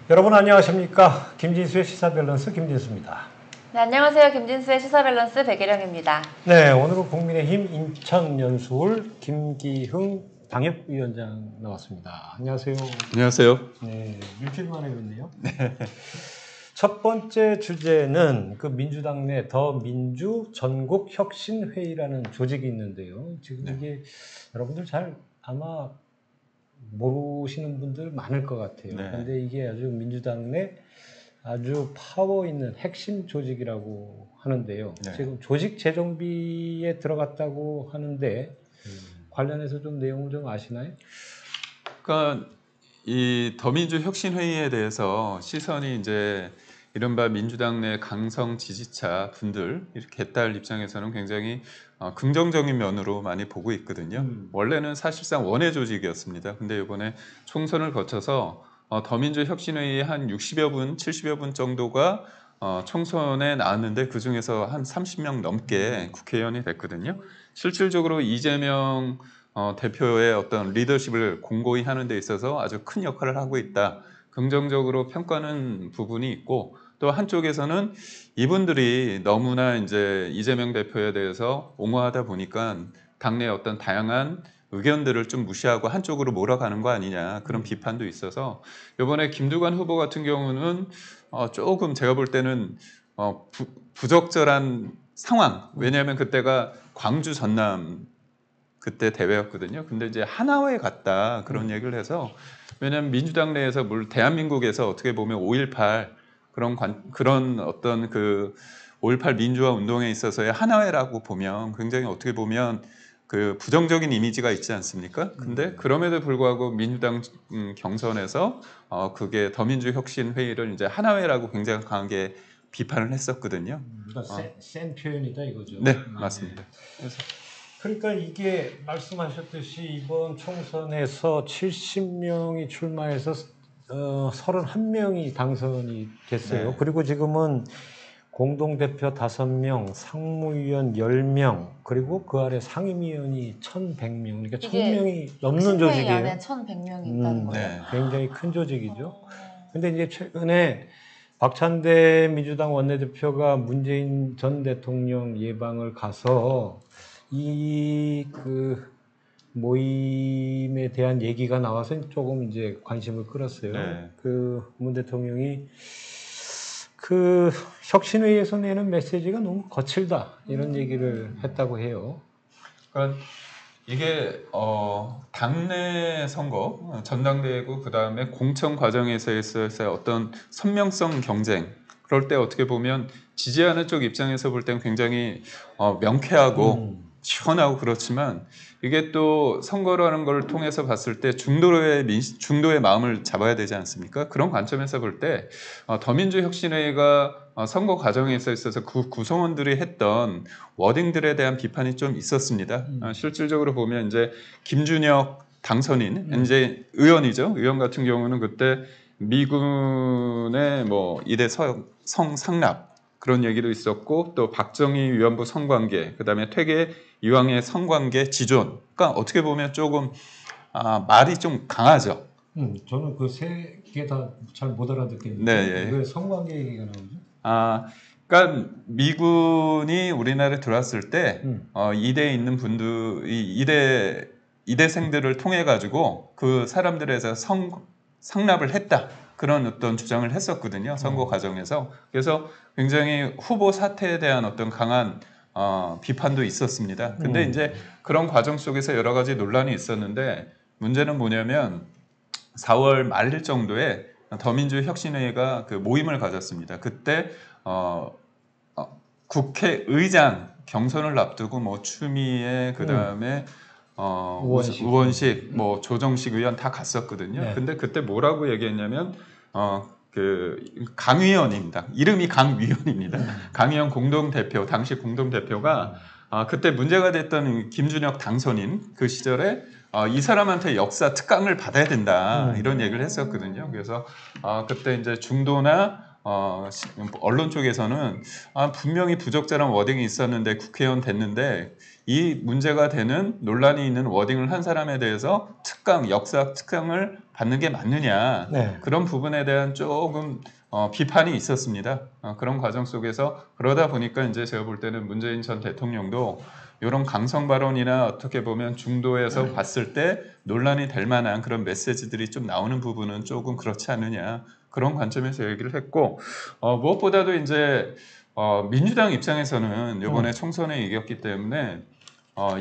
여러분 안녕하십니까? 김진수의 시사밸런스 김진수입니다. 네, 안녕하세요. 김진수의 시사밸런스 백예령입니다. 네, 오늘은 국민의힘 인천연수울 김기흥 당협위원장 나왔습니다. 안녕하세요. 안녕하세요. 네, 일주일 만에 뵙네요. 첫 번째 주제는 그 민주당 내 더민주 전국혁신회의라는 조직이 있는데요. 지금 이게 여러분들 잘 아마 모르시는 분들 많을 것 같아요. 네. 근데 이게 아주 민주당 내 아주 파워 있는 핵심 조직이라고 하는데요. 네. 지금 조직 재정비에 들어갔다고 하는데 관련해서 좀 내용을 좀 아시나요? 그러니까 이 더민주 혁신회의에 대해서 시선이 이제 이른바 민주당 내 강성 지지자 분들 이렇게 개딸 입장에서는 굉장히 긍정적인 면으로 많이 보고 있거든요. 원래는 사실상 원외 조직이었습니다. 근데 이번에 총선을 거쳐서 더민주 혁신회의 한 60여 분, 70여 분 정도가 총선에 나왔는데 그 중에서 한 30명 넘게 국회의원이 됐거든요. 실질적으로 이재명 대표의 어떤 리더십을 공고히 하는 데 있어서 아주 큰 역할을 하고 있다. 긍정적으로 평가하는 부분이 있고 또 한쪽에서는 이분들이 너무나 이제 이재명 대표에 대해서 옹호하다 보니까 당내 어떤 다양한 의견들을 좀 무시하고 한쪽으로 몰아가는 거 아니냐 그런 비판도 있어서 이번에 김두관 후보 같은 경우는 조금 제가 볼 때는 부적절한 상황. 왜냐하면 그때가 광주 전남 그때 대회였거든요. 근데 이제 하나회 갔다 그런 얘기를 해서 왜냐하면 민주당 내에서 대한민국에서 어떻게 보면 5.18 그런 어떤 그 5.18 민주화 운동에 있어서의 하나회라고 보면 굉장히 어떻게 보면 그 부정적인 이미지가 있지 않습니까? 근데 그럼에도 불구하고 민주당 경선에서 그게 더민주 혁신 회의를 이제 하나회라고 굉장히 강하게 비판을 했었거든요. 그러니까 센 표현이다 이거죠. 네, 맞습니다. 그러니까 이게 말씀하셨듯이 이번 총선에서 70명이 출마해서 31명이 당선이 됐어요. 네. 그리고 지금은 공동대표 5명, 상무위원 10명, 그리고 그 아래 상임위원이 1,100명. 그러니까 1,000명이 넘는 조직이에요. 안에 1,100명이 있다는 거예요. 네. 굉장히 큰 조직이죠. 근데 이제 최근에 박찬대 민주당 원내대표가 문재인 전 대통령 예방을 가서 이 그 모임에 대한 얘기가 나와서 조금 이제 관심을 끌었어요. 네. 그 문 대통령이 그 혁신회의에서 내는 메시지가 너무 거칠다 이런 얘기를 했다고 해요. 그러니까 이게 당내 선거, 전당대회고 그 다음에 공천 과정에서의 어떤 선명성 경쟁. 그럴 때 어떻게 보면 지지하는 쪽 입장에서 볼 때는 굉장히 명쾌하고 시원하고 그렇지만 이게 또 선거라는 걸 통해서 봤을 때 중도의 마음을 잡아야 되지 않습니까? 그런 관점에서 볼 때 더민주 혁신회의가 선거 과정에 있어서 그 구성원들이 했던 워딩들에 대한 비판이 좀 있었습니다. 실질적으로 보면 이제 김준혁 당선인 이제 의원이죠. 의원 같은 경우는 그때 미군의 뭐 이대 성상납 그런 얘기도 있었고 또 박정희 위안부 성관계 그다음에 퇴계 이황의 성관계 지존. 그러니까 어떻게 보면 조금 말이 좀 강하죠. 저는 그 세 개 다 잘 못 알아듣겠는데 네, 예. 왜 성관계 얘기가 나오죠? 그러니까 미군이 우리나라에 들어왔을 때 이대에 있는 분들이 이대생들을 통해 가지고 그 사람들에서 상납을 했다 그런 어떤 주장을 했었거든요. 선거 과정에서. 그래서 굉장히 후보 사태에 대한 어떤 강한 비판도 있었습니다. 근데 이제 그런 과정 속에서 여러 가지 논란이 있었는데 문제는 뭐냐면 4월 말일 정도에 더민주 혁신회의가 그 모임을 가졌습니다. 그때 국회의장 경선을 앞두고 뭐 추미애 그다음에 우원식 뭐 조정식 의원 다 갔었거든요. 네. 근데 그때 뭐라고 얘기했냐면 그 강위원입니다. 이름이 강위원입니다. 강위원 공동대표 당시 공동대표가 그때 문제가 됐던 김준혁 당선인 그 시절에 이 사람한테 역사 특강을 받아야 된다 이런 얘기를 했었거든요. 그래서 그때 이제 중도나 언론 쪽에서는 분명히 부적절한 워딩이 있었는데 국회의원 됐는데 이 문제가 되는 논란이 있는 워딩을 한 사람에 대해서 역사 특강을 받는 게 맞느냐 네. 그런 부분에 대한 조금 비판이 있었습니다. 그런 과정 속에서 그러다 보니까 이제 제가 볼 때는 문재인 전 대통령도 이런 강성 발언이나 어떻게 보면 중도에서 봤을 때 논란이 될 만한 그런 메시지들이 좀 나오는 부분은 조금 그렇지 않느냐 그런 관점에서 얘기를 했고 무엇보다도 이제 민주당 입장에서는 이번에 총선에 이겼기 때문에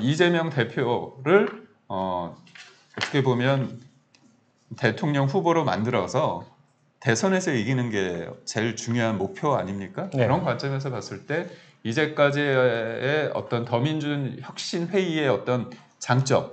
이재명 대표를 어떻게 보면 대통령 후보로 만들어서 대선에서 이기는 게 제일 중요한 목표 아닙니까? 네. 그런 관점에서 봤을 때 이제까지의 어떤 더민주 혁신 회의의 어떤 장점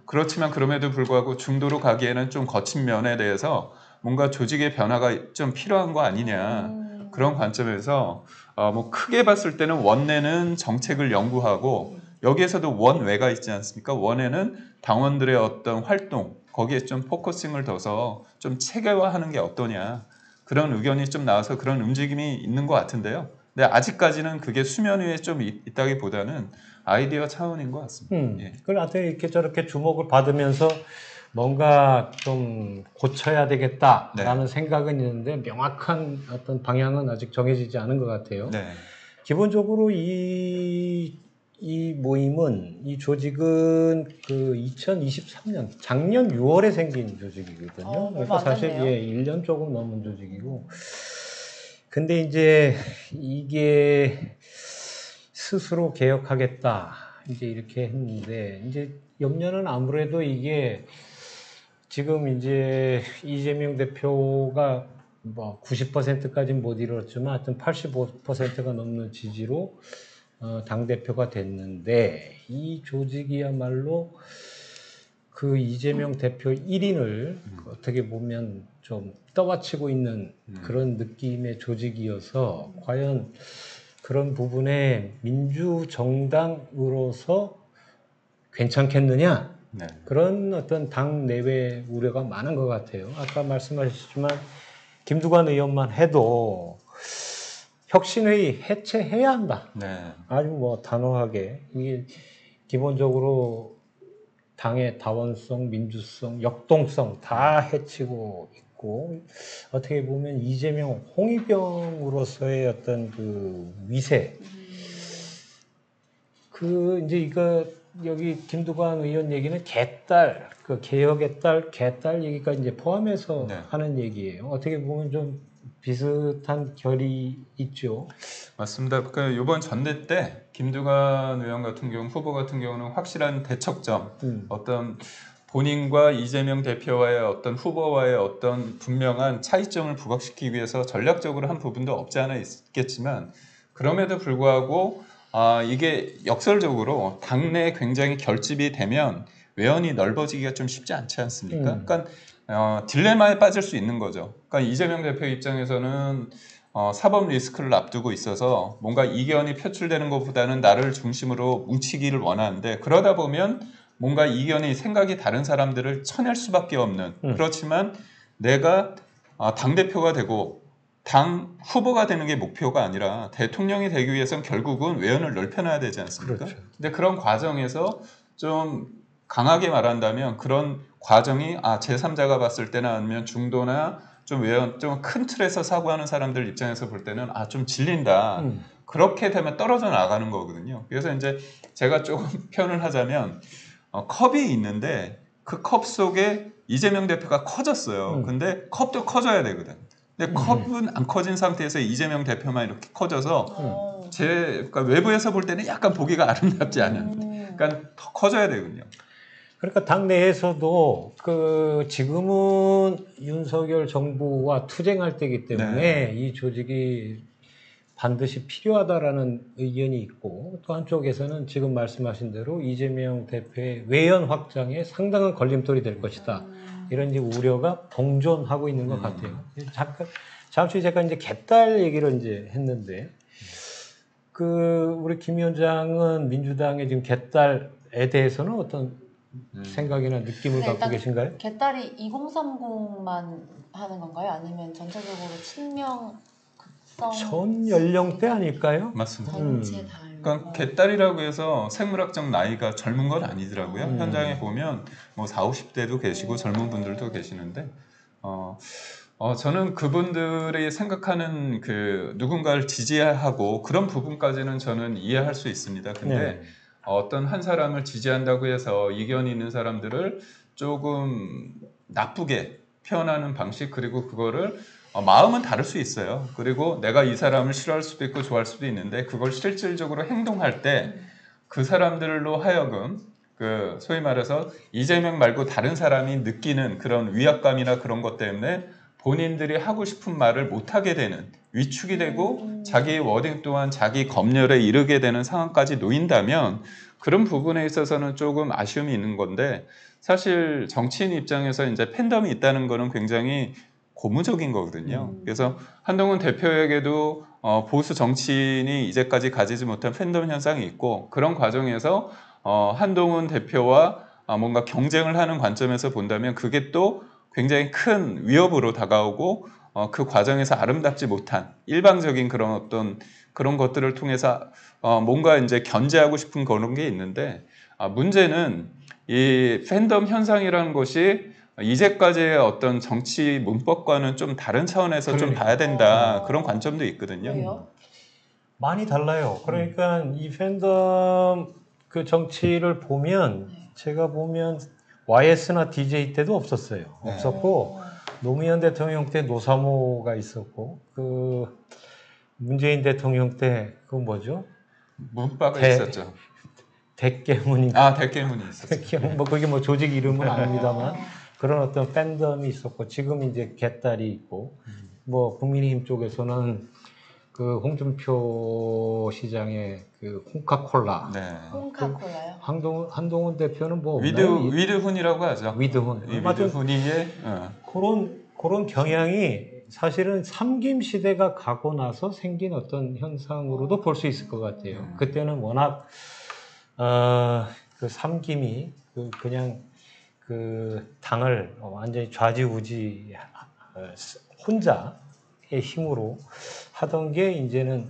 그렇지만 그럼에도 불구하고 중도로 가기에는 좀 거친 면에 대해서 뭔가 조직의 변화가 좀 필요한 거 아니냐 그런 관점에서 뭐 크게 봤을 때는 원내는 정책을 연구하고 여기에서도 원외가 있지 않습니까? 원에는 당원들의 어떤 활동 거기에 좀 포커싱을 둬서 좀 체계화하는 게 어떠냐 그런 의견이 좀 나와서 그런 움직임이 있는 것 같은데요. 근데 아직까지는 그게 수면 위에 좀 있다기보다는 아이디어 차원인 것 같습니다. 예. 그걸 나한테 이렇게 저렇게 주목을 받으면서 뭔가 좀 고쳐야 되겠다라는 생각은 있는데 명확한 어떤 방향은 아직 정해지지 않은 것 같아요. 네. 기본적으로 이 모임은, 이 조직은 그 2023년, 작년 6월에 생긴 조직이거든요. 그러니까 얼마 안 사실 됐네요. 1년 조금 넘은 조직이고. 근데 이제 이게 스스로 개혁하겠다, 이제 이렇게 했는데, 이제 염려는 아무래도 이게 지금 이제 이재명 대표가 뭐 90%까지는 못 이뤘지만 하여튼 85%가 넘는 지지로 당대표가 됐는데, 이 조직이야말로 그 이재명 대표 1인을 어떻게 보면 좀 떠받치고 있는 그런 느낌의 조직이어서 과연 그런 부분에 민주정당으로서 괜찮겠느냐? 네. 그런 어떤 당 내외 우려가 많은 것 같아요. 아까 말씀하셨지만 김두관 의원만 해도 혁신회의 해체해야 한다. 네. 아주 뭐 단호하게. 이게 기본적으로 당의 다원성, 민주성, 역동성 다 해치고 있고, 어떻게 보면 이재명, 홍위병으로서의 어떤 그 위세, 이제 이거 여기 김두관 의원 얘기는 개딸, 그 개혁의 딸, 개딸 얘기가 이제 포함해서 네. 하는 얘기예요. 어떻게 보면 좀 비슷한 결이 있죠. 맞습니다. 그러니까 이번 전대 때 김두관 의원 같은 경우 후보 같은 경우는 확실한 대척점 어떤 본인과 이재명 대표와의 어떤 후보와의 어떤 분명한 차이점을 부각시키기 위해서 전략적으로 한 부분도 없지 않아 있겠지만 그럼에도 불구하고 이게 역설적으로 당내에 굉장히 결집이 되면 외연이 넓어지기가 좀 쉽지 않지 않습니까? 그러니까 딜레마에 빠질 수 있는 거죠. 그러니까 이재명 대표 입장에서는 사법 리스크를 앞두고 있어서 뭔가 이견이 표출되는 것보다는 나를 중심으로 뭉치기를 원하는데 그러다 보면 뭔가 이견이 생각이 다른 사람들을 쳐낼 수밖에 없는 그렇지만 내가 당대표가 되고 당 후보가 되는 게 목표가 아니라 대통령이 되기 위해서는 결국은 외연을 넓혀놔야 되지 않습니까? 그렇죠. 근데 그런 과정에서 좀 강하게 말한다면 그런 과정이 제3자가 봤을 때나 아니면 중도나 좀 외연, 좀 큰 틀에서 사고하는 사람들 입장에서 볼 때는 좀 질린다. 그렇게 되면 떨어져 나가는 거거든요. 그래서 이제 제가 조금 표현을 하자면 컵이 있는데 그 컵 속에 이재명 대표가 커졌어요. 근데 컵도 커져야 되거든. 근데 컵은 안 커진 상태에서 이재명 대표만 이렇게 커져서 그러니까 외부에서 볼 때는 약간 보기가 아름답지 않은. 그러니까 더 커져야 되거든요. 그러니까 당내에서도 지금은 윤석열 정부와 투쟁할 때이기 때문에 이 조직이 반드시 필요하다라는 의견이 있고, 또 한쪽에서는 지금 말씀하신 대로 이재명 대표의 외연 확장에 상당한 걸림돌이 될 것이다. 이런 이제 우려가 공존하고 있는 것 같아요. 잠시 제가 이제 개딸 얘기를 이제 했는데, 우리 김 위원장은 민주당의 지금 개딸에 대해서는 어떤 생각이나 느낌을 근데 갖고 일단 계신가요? 개딸이 2030만 하는 건가요? 아니면 전체적으로 친명 전 연령대 아닐까요? 맞습니다. 전체 다. 그러니까 개딸이라고 해서 생물학적 나이가 젊은 건 아니더라고요. 현장에 보면 뭐 40, 50대도 계시고 젊은 분들도 계시는데 저는 그분들이 생각하는 그 누군가를 지지하고 그런 부분까지는 저는 이해할 수 있습니다. 근데 네. 어떤 한 사람을 지지한다고 해서 이견이 있는 사람들을 조금 나쁘게 표현하는 방식, 그리고 그거를 마음은 다를 수 있어요. 그리고 내가 이 사람을 싫어할 수도 있고 좋아할 수도 있는데 그걸 실질적으로 행동할 때 그 사람들로 하여금 그 소위 말해서 이재명 말고 다른 사람이 느끼는 그런 위압감이나 그런 것 때문에 본인들이 하고 싶은 말을 못하게 되는, 위축이 되고 자기의 워딩 또한 자기 검열에 이르게 되는 상황까지 놓인다면 그런 부분에 있어서는 조금 아쉬움이 있는 건데, 사실 정치인 입장에서 이제 팬덤이 있다는 거는 굉장히 고무적인 거거든요. 그래서 한동훈 대표에게도 보수 정치인이 이제까지 가지지 못한 팬덤 현상이 있고, 그런 과정에서 한동훈 대표와 뭔가 경쟁을 하는 관점에서 본다면 그게 또 굉장히 큰 위협으로 다가오고 그 과정에서 아름답지 못한 일방적인 그런 어떤 그런 것들을 통해서 뭔가 이제 견제하고 싶은 그런 게 있는데, 문제는 이 팬덤 현상이라는 것이 이제까지의 어떤 정치 문법과는 좀 다른 차원에서 좀 봐야 된다, 그런 관점도 있거든요. 왜요? 많이 달라요. 그러니까 이 팬덤 그 정치를 보면 제가 보면 YS나 DJ 때도 없었어요. 네. 없었고 노무현 대통령 때 노사모가 있었고 그 문재인 대통령 때 그 뭐죠? 문바가 있었죠. 대깨문인가? 대깨문이 있었죠. 뭐 그게 뭐 조직 이름은 아닙니다만 그런 어떤 팬덤이 있었고, 지금 이제 개딸이 있고, 뭐 국민의힘 쪽에서는 그 홍준표 시장의 그 홍카콜라, 네. 홍카콜라요? 한동훈 대표는 뭐 없나요? 위드훈이라고 하죠. 위드훈. 이 아무튼 위드훈이의 그런 경향이 사실은 삼김 시대가 가고 나서 생긴 어떤 현상으로도 볼 수 있을 것 같아요. 그때는 워낙 그 삼김이 그냥 그 당을 완전히 좌지우지 혼자의 힘으로 하던 게 이제는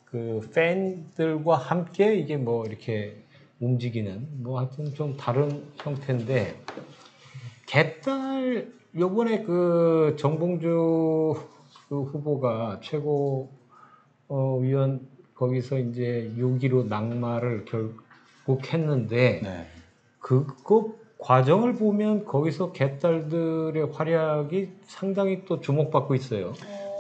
그 팬들과 함께 이게 뭐 이렇게 움직이는 뭐 하여튼 좀 다른 형태인데, 개딸 요번에 그 정봉주 그 후보가 최고 위원 거기서 이제 6.15 낙마를 결국 했는데 네. 그거 과정을 보면 거기서 개딸들의 활약이 상당히 또 주목받고 있어요.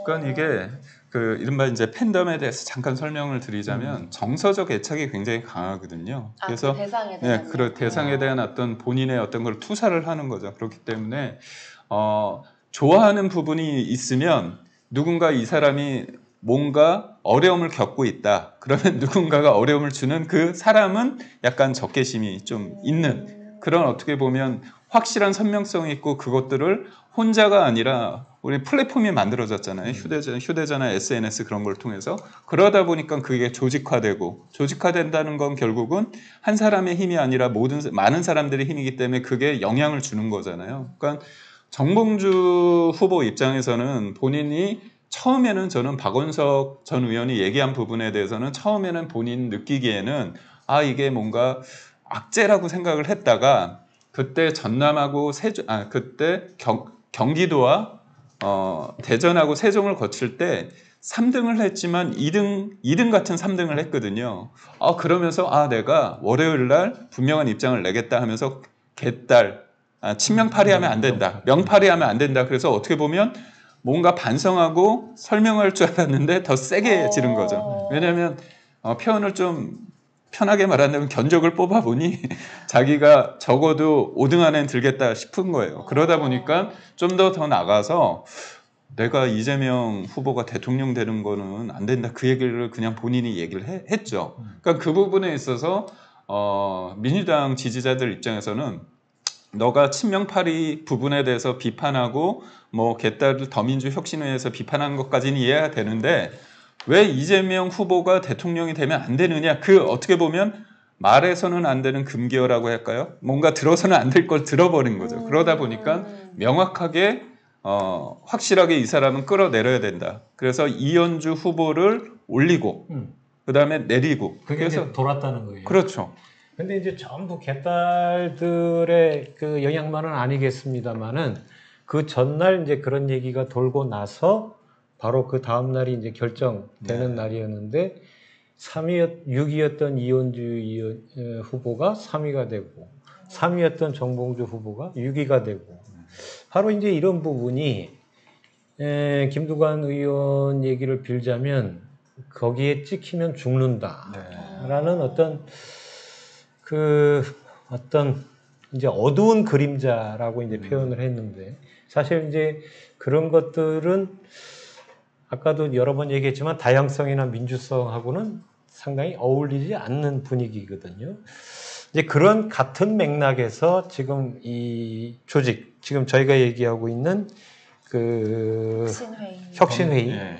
그러니까 이게 그 이른바 이제 팬덤에 대해서 잠깐 설명을 드리자면 정서적 애착이 굉장히 강하거든요. 그래서 그 대상에 대한 그 대상에 대한 어떤 본인의 어떤 걸 투사를 하는 거죠. 그렇기 때문에 좋아하는 부분이 있으면 누군가 이 사람이 뭔가 어려움을 겪고 있다, 그러면 누군가가 어려움을 주는 그 사람은 약간 적개심이 좀 있는 그런, 어떻게 보면 확실한 선명성이 있고, 그것들을 혼자가 아니라 우리 플랫폼이 만들어졌잖아요. 휴대전화, SNS 그런 걸 통해서. 그러다 보니까 그게 조직화된다는 건 결국은 한 사람의 힘이 아니라 많은 사람들의 힘이기 때문에 그게 영향을 주는 거잖아요. 그러니까 정봉주 후보 입장에서는 본인이 처음에는, 저는 박원석 전 의원이 얘기한 부분에 대해서는 처음에는 본인 느끼기에는 이게 뭔가 악재라고 생각을 했다가, 그때 전남하고 그때 경기도와 대전하고 세종을 거칠 때 3등을 했지만 2등 같은 3등을 했거든요. 그러면서 내가 월요일 날 분명한 입장을 내겠다 하면서 개딸, 친명파리하면 안 된다, 명파리하면 안 된다. 그래서 어떻게 보면 뭔가 반성하고 설명할 줄 알았는데 더 세게 지른 거죠. 왜냐하면 표현을 좀 편하게 말한다면 견적을 뽑아보니 자기가 적어도 5등 안에 들겠다 싶은 거예요. 그러다 보니까 좀 더 나가서 내가 이재명 후보가 대통령 되는 거는 안 된다, 그 얘기를 그냥 본인이 얘기를 했죠. 그러니까 그 부분에 있어서 민주당 지지자들 입장에서는 너가 친명파리 부분에 대해서 비판하고 뭐 개딸 더민주 혁신회에서 비판한 것까지는 이해가 되는데, 왜 이재명 후보가 대통령이 되면 안 되느냐, 어떻게 보면 말해서는 안 되는 금기어라고 할까요? 뭔가 들어서는 안 될 걸 들어버린 거죠. 그러다 보니까 명확하게 확실하게 이 사람은 끌어내려야 된다. 그래서 이현주 후보를 올리고 그다음에 내리고 그게 그래서 이제 돌았다는 거예요. 그렇죠. 근데 이제 전부 개딸들의 그 영향만은 아니겠습니다만은 그 전날 이제 그런 얘기가 돌고 나서 바로 그 다음 날이 이제 결정되는 날이었는데 6위였던 이현주 후보가 3위가 되고 3위였던 정봉주 후보가 6위가 되고 바로 이제 이런 부분이 김두관 의원 얘기를 빌자면 거기에 찍히면 죽는다라는 어떤 이제 어두운 그림자라고 이제 표현을 했는데 사실 이제 그런 것들은 아까도 여러 번 얘기했지만 다양성이나 민주성하고는 상당히 어울리지 않는 분위기거든요. 이제 그런 같은 맥락에서 지금 이 조직, 지금 저희가 얘기하고 있는 그 혁신회의,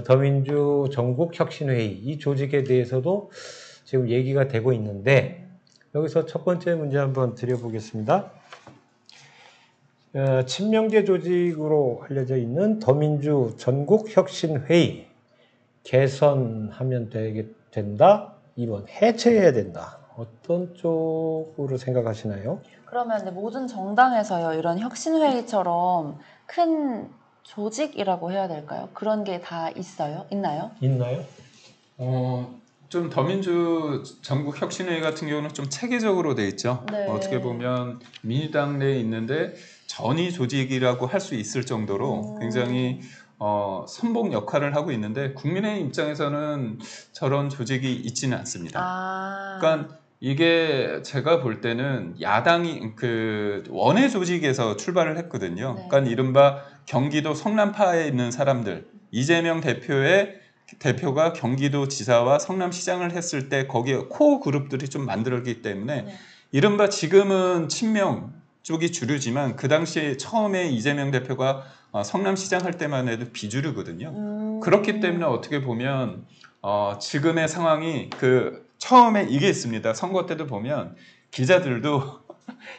더민주 전국 혁신회의 이 조직에 대해서도 지금 얘기가 되고 있는데 여기서 첫 번째 문제 한번 드려보겠습니다. 친명계 조직으로 알려져 있는 더민주 전국혁신회의 개선하면 된다. 2번 해체해야 된다. 어떤 쪽으로 생각하시나요? 그러면 모든 정당에서요 이런 혁신회의처럼 큰 조직이라고 해야 될까요? 그런 게 다 있나요? 있나요? 좀 더민주 전국 혁신회의 같은 경우는 좀 체계적으로 돼 있죠. 네. 어떻게 보면 민주당 내에 있는데 전위 조직이라고 할 수 있을 정도로 굉장히 선봉 역할을 하고 있는데 국민의힘 입장에서는 저런 조직이 있지는 않습니다. 그러니까 이게 제가 볼 때는 야당이 그 원외 조직에서 출발을 했거든요. 네. 그러니까 이른바 경기도 성남파에 있는 사람들, 이재명 대표가 경기도 지사와 성남시장을 했을 때 거기에 코어 그룹들이 좀 만들었기 때문에 네. 이른바 지금은 친명 쪽이 주류지만 그 당시에 처음에 이재명 대표가 성남시장 할 때만 해도 비주류거든요. 그렇기 때문에 어떻게 보면 지금의 상황이 그 처음에 이게 있습니다. 선거 때도 보면 기자들도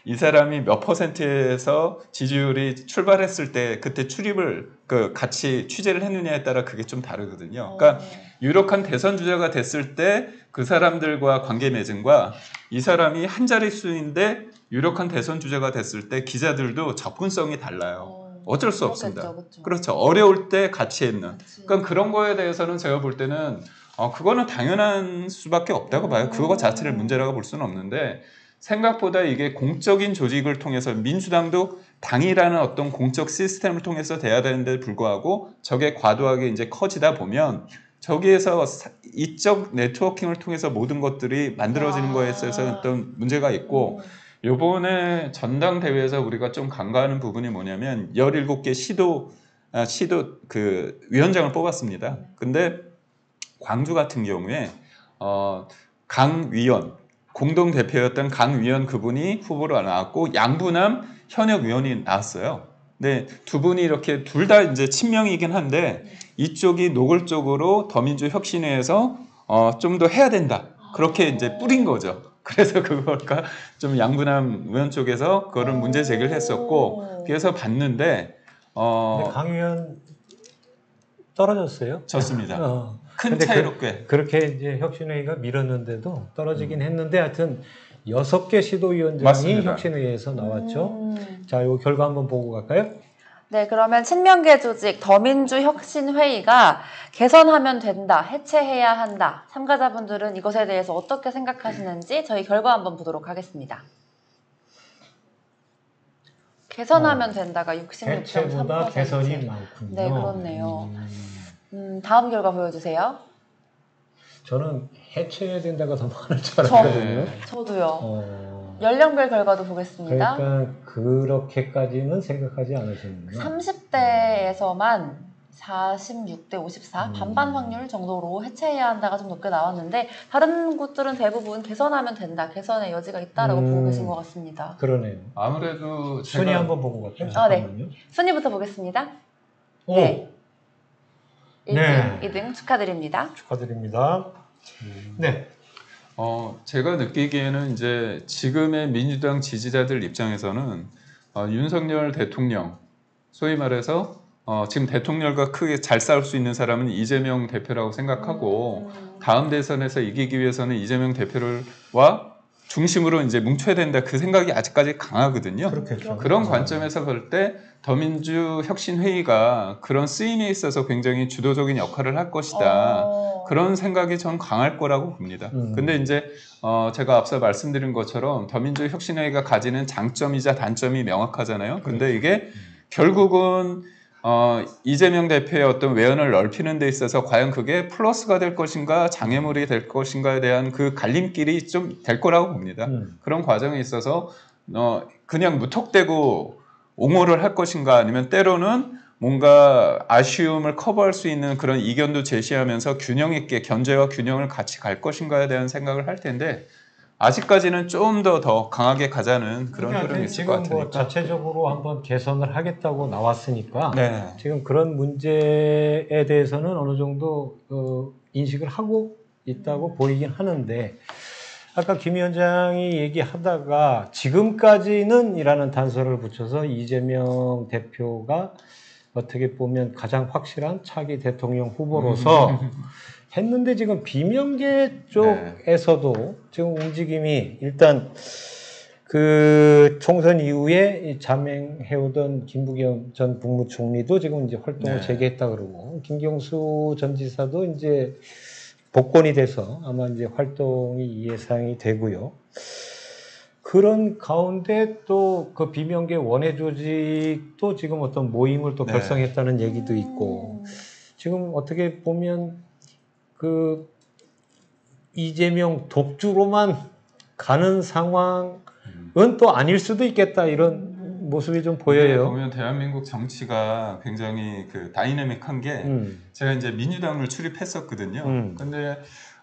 이 사람이 몇 %에서 지지율이 출발했을 때 그때 출입을 같이 취재를 했느냐에 따라 그게 좀 다르거든요. 그러니까 유력한 대선 주자가 됐을 때 그 사람들과 관계 맺음과 이 사람이 한 자릿수인데 유력한 대선 주자가 됐을 때 기자들도 접근성이 달라요. 어쩔 수 없습니다. 그렇죠. 그렇죠. 어려울 때 같이 있는. 그러니까 그런 거에 대해서는 제가 볼 때는 그거는 당연한 수밖에 없다고 봐요. 그거 자체를 문제라고 볼 수는 없는데 생각보다 이게 공적인 조직을 통해서 민주당도 당이라는 어떤 공적 시스템을 통해서 돼야 되는데 불구하고 저게 과도하게 이제 커지다 보면 저기에서 이적 네트워킹을 통해서 모든 것들이 만들어지는 거에 있어서 어떤 문제가 있고 요번에 전당대회에서 우리가 좀 간과하는 부분이 뭐냐면 17개 시도 그 위원장을 뽑았습니다. 근데 광주 같은 경우에 강 위원 공동 대표였던 강 위원 그분이 후보로 나왔고 양부남 현역 의원이 나왔어요. 근데 두 분이 이렇게 둘 다 이제 친명이긴 한데 이쪽이 노골적으로 더민주 혁신회에서 좀 더 해야 된다. 그렇게 이제 뿌린 거죠. 그래서 그거가 좀 양부남 의원 쪽에서 그거를 문제 제기를 했었고 그래서 봤는데 근데 강 의원 떨어졌어요? 졌습니다. 큰 차이로 꽤. 그렇게 이제 혁신회의가 밀었는데도 떨어지긴 했는데 하여튼 6개 시도위원장이 맞습니다. 혁신회의에서 나왔죠. 자, 이 결과 한번 보고 갈까요? 네, 그러면 친명계 조직 더민주 혁신회의가 개선하면 된다, 해체해야 한다. 참가자분들은 이것에 대해서 어떻게 생각하시는지 저희 결과 한번 보도록 하겠습니다. 개선하면 된다가 66.3%. 해체보다 개선이 많군요. 네, 그렇네요. 다음 결과 보여주세요. 저는 해체해야 된다가 더 많을 줄 알았거든요. 저도요. 연령별 결과도 보겠습니다. 그러니까 그렇게까지는 생각하지 않으시는구나. 30대에서만 46대 54 반반 확률 정도로 해체해야 한다가 좀 높게 나왔는데 다른 곳들은 대부분 개선하면 된다, 개선의 여지가 있다라고 보고 계신 것 같습니다. 그러네요. 아무래도 순위 한번 보고 갈까요? 네. 순위부터 보겠습니다. 오. 네. 1등, 네. 2등 축하드립니다. 축하드립니다. 네. 제가 느끼기에는 이제 지금의 민주당 지지자들 입장에서는 윤석열 대통령 소위 말해서 지금 대통령과 크게 잘 싸울 수 있는 사람은 이재명 대표라고 생각하고 다음 대선에서 이기기 위해서는 이재명 대표와 중심으로 이제 뭉쳐야 된다 그 생각이 아직까지 강하거든요. 그렇겠죠. 그런 관점에서 볼 때 더민주혁신회의가 그런 쓰임에 있어서 굉장히 주도적인 역할을 할 것이다. 그런 생각이 전 강할 거라고 봅니다. 근데 이제 제가 앞서 말씀드린 것처럼 더민주혁신회의가 가지는 장점이자 단점이 명확하잖아요. 근데 이게 결국은 이재명 대표의 어떤 외연을 넓히는 데 있어서 과연 그게 플러스가 될 것인가 장애물이 될 것인가에 대한 그 갈림길이 좀 될 거라고 봅니다. 그런 과정에 있어서 그냥 무턱대고 옹호를 할 것인가 아니면 때로는 뭔가 아쉬움을 커버할 수 있는 그런 이견도 제시하면서 균형 있게 견제와 균형을 같이 갈 것인가에 대한 생각을 할 텐데 아직까지는 좀 더 강하게 가자는 그런 흐름이 있을 것 지금 같으니까. 뭐 자체적으로 한번 개선을 하겠다고 나왔으니까 네. 지금 그런 문제에 대해서는 어느 정도 인식을 하고 있다고 보이긴 하는데 아까 김 위원장이 얘기하다가 지금까지는 이라는 단서를 붙여서 이재명 대표가 어떻게 보면 가장 확실한 차기 대통령 후보로서 했는데 지금 비명계 쪽에서도 지금 움직임이 일단 그 총선 이후에 잠행해오던 김부겸 전 국무총리도 지금 이제 활동을 재개했다 그러고 김경수 전 지사도 이제 복권이 돼서 아마 이제 활동이 예상이 되고요. 그런 가운데 또 그 비명계 원외 조직도 지금 어떤 모임을 또 결성했다는 얘기도 있고 지금 어떻게 보면 그 이재명 독주로만 가는 상황은 또 아닐 수도 있겠다 이런 모습이 좀 보여요. 보면 대한민국 정치가 굉장히 그 다이내믹한 게 제가 이제 민주당을 출입했었거든요. 근데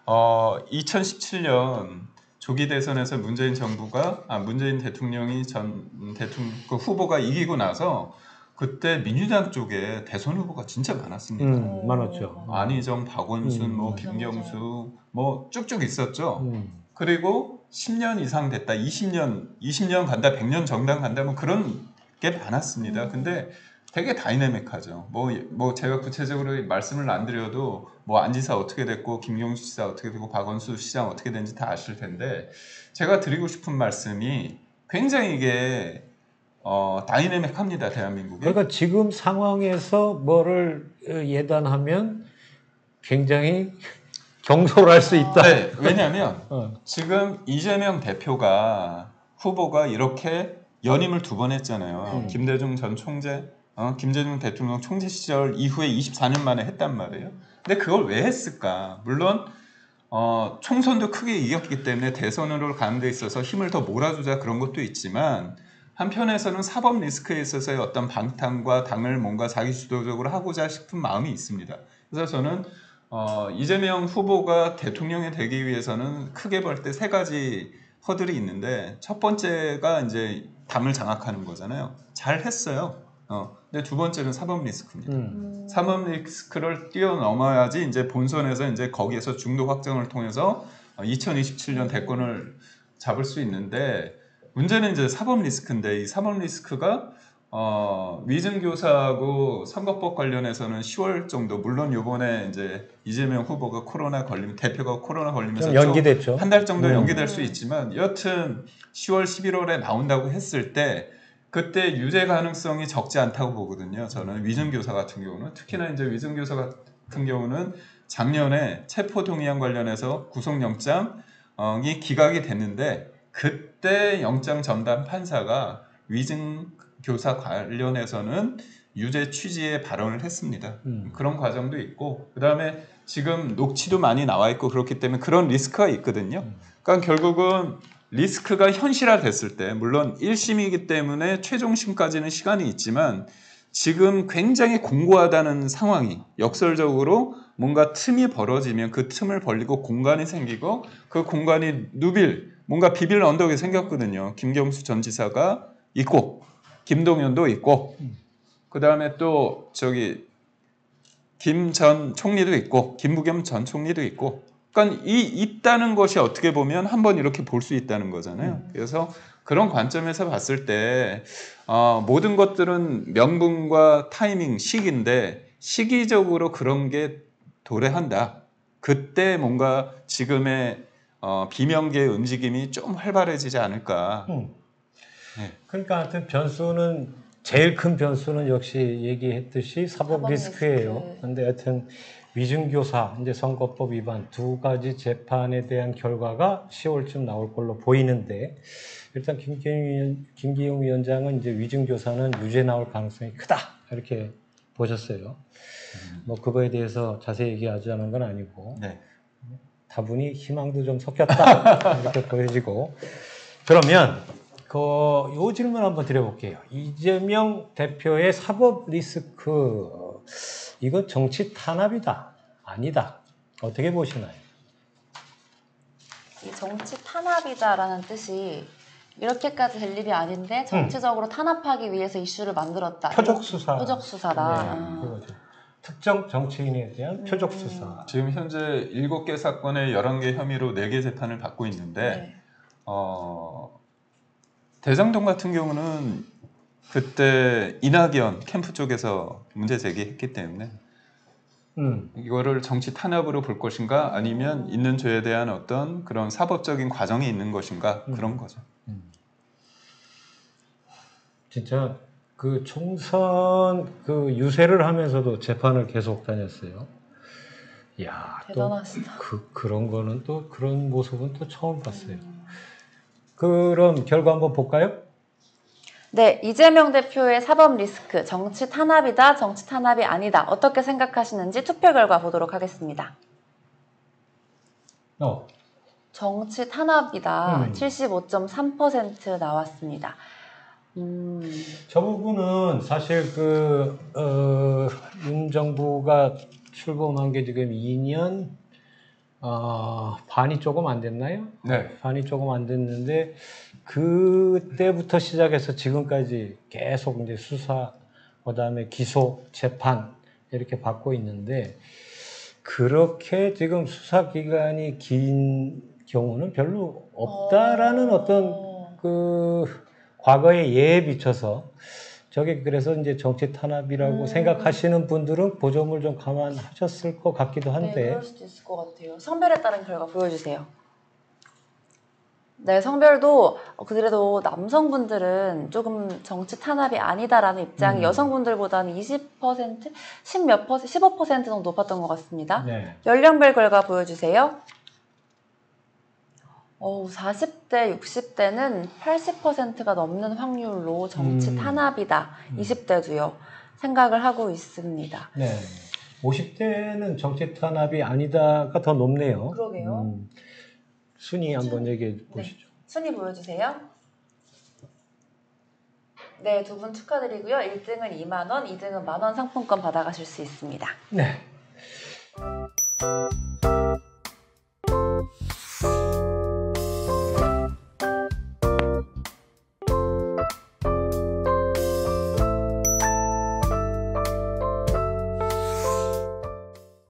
2017년 조기 대선에서 문재인 대통령이 전 대통령 그 후보가 이기고 나서 그때 민주당 쪽에 대선 후보가 진짜 많았습니다. 많았죠. 안희정, 박원순, 뭐 김경수, 뭐 쭉쭉 있었죠. 그리고 10년 이상 됐다, 20년 간다, 100년 정당 간다, 뭐 그런 게 많았습니다. 근데 되게 다이내믹하죠. 뭐 제가 구체적으로 말씀을 안 드려도 뭐 안 지사 어떻게 됐고, 김경수 지사 어떻게 되고, 박원순 시장 어떻게 된지 다 아실 텐데 제가 드리고 싶은 말씀이 굉장히 이게 다이내믹합니다, 대한민국에. 그러니까 지금 상황에서 뭐를 예단하면 굉장히 경솔할 수 있다. 네, 왜냐하면 지금 이재명 후보가 이렇게 연임을 2번 했잖아요. 김대중 전 총재, 김대중 대통령 총재 시절 이후에 24년 만에 했단 말이에요. 근데 그걸 왜 했을까? 물론 총선도 크게 이겼기 때문에 대선으로 가는 데 있어서 힘을 더 몰아주자 그런 것도 있지만 한편에서는 사법 리스크에 있어서의 어떤 방탄과 당을 뭔가 자기 주도적으로 하고자 싶은 마음이 있습니다. 그래서 저는 이재명 후보가 대통령이 되기 위해서는 크게 볼 때 3가지 허들이 있는데 첫 번째가 이제 담을 장악하는 거잖아요. 잘 했어요. 근데 2번째는 사법 리스크입니다. 사법 리스크를 뛰어넘어야지 이제 본선에서 이제 거기에서 중도 확정을 통해서 2027년 대권을 잡을 수 있는데 문제는 이제 사법 리스크인데 이 사법 리스크가 위증교사하고 선거법 관련해서는 10월 정도, 물론 요번에 이제 이재명 후보가 대표가 코로나 걸리면서 좀 연기됐죠. 한 달 정도 연기될 수 있지만 여튼 10월 11월에 나온다고 했을 때 그때 유죄 가능성이 적지 않다고 보거든요. 저는 위증교사 같은 경우는 특히나 이제 위증교사 같은 경우는 작년에 체포동의안 관련해서 구속영장이 기각이 됐는데 그때 영장 전담 판사가 위증교사 관련해서는 유죄 취지의 발언을 했습니다. 그런 과정도 있고 그 다음에 지금 녹취도 많이 나와 있고 그렇기 때문에 그런 리스크가 있거든요. 그러니까 결국은 리스크가 현실화됐을 때 물론 1심이기 때문에 최종심까지는 시간이 있지만 지금 굉장히 공고하다는 상황이 역설적으로 뭔가 틈이 벌어지면 그 틈을 벌리고 공간이 생기고 그 공간이 뭔가 비빌 언덕이 생겼거든요. 김경수 전 지사가 있고 김동연도 있고 그 다음에 또 김 전 총리도 있고 김부겸 전 총리도 있고 그러니까 이 있다는 것이 어떻게 보면 한번 이렇게 볼 수 있다는 거잖아요. 그래서 그런 관점에서 봤을 때 모든 것들은 명분과 타이밍, 시기인데 시기적으로 그런 게 도래한다. 그때 뭔가 지금의 비명계의 움직임이 좀 활발해지지 않을까. 네. 그러니까 하여튼 변수는 제일 큰 변수는 역시 얘기했듯이 사법 사법 리스크예요. 리스크. 근데 하여튼 위증교사, 이제 선거법 위반 두 가지 재판에 대한 결과가 10월쯤 나올 걸로 보이는데 일단 김기용 위원장은 이제 위증교사는 유죄 나올 가능성이 크다 이렇게 보셨어요. 뭐 그거에 대해서 자세히 얘기하자는 건 아니고 네. 다분히 희망도 좀 섞였다 이렇게 보여지고 그러면 요 질문 한번 드려볼게요. 이재명 대표의 사법 리스크 이건 정치 탄압이다 아니다 어떻게 보시나요? 이 정치 탄압이다라는 뜻이 이렇게까지 될 일이 아닌데 정치적으로 탄압하기 위해서 이슈를 만들었다. 표적 수사. 표적 수사다. 네, 그거죠. 특정 정치인에 대한 표적 수사. 지금 현재 7개 사건의 11개 혐의로 4개 재판을 받고 있는데 네. 대장동 같은 경우는 그때 이낙연 캠프 쪽에서 문제 제기했기 때문에 이거를 정치 탄압으로 볼 것인가 아니면 있는 죄에 대한 어떤 그런 사법적인 과정이 있는 것인가 그런 거죠. 진짜 그 총선 그 유세를 하면서도 재판을 계속 다녔어요. 이야, 대단하시다. 또 그런 거는 또 그런 모습은 또 처음 봤어요. 그럼 결과 한번 볼까요? 네, 이재명 대표의 사법 리스크, 정치 탄압이다, 정치 탄압이 아니다. 어떻게 생각하시는지 투표 결과 보도록 하겠습니다. 정치 탄압이다. 75.3% 나왔습니다. 저 부분은 사실 윤 정부가 출범한 게 지금 2년 반이 조금 안 됐나요? 네. 반이 조금 안 됐는데 그때부터 시작해서 지금까지 계속 이제 수사, 그다음에 기소, 재판 이렇게 받고 있는데 그렇게 지금 수사 기간이 긴 경우는 별로 없다라는 어떤 과거의 예에 비춰서 저게 그래서 이제 정치 탄압이라고 생각하시는 분들은 그 점을 좀 감안하셨을 것 같기도 한데. 네, 그럴 수도 있을 것 같아요. 성별에 따른 결과 보여주세요. 네, 성별도 그래도 남성분들은 조금 정치 탄압이 아니다라는 입장이 여성분들보다는 20%, 10몇 퍼센트, 15% 정도 높았던 것 같습니다. 네. 연령별 결과 보여주세요. 40대, 60대는 80%가 넘는 확률로 정치 탄압이다. 20대도요. 생각을 하고 있습니다. 네. 50대는 정치 탄압이 아니다가 더 높네요. 그러게요. 순위 한번 얘기해 보시죠. 네. 순위 보여주세요. 네, 두 분 축하드리고요. 1등은 2만 원, 2등은 10,000원 상품권 받아가실 수 있습니다. 네.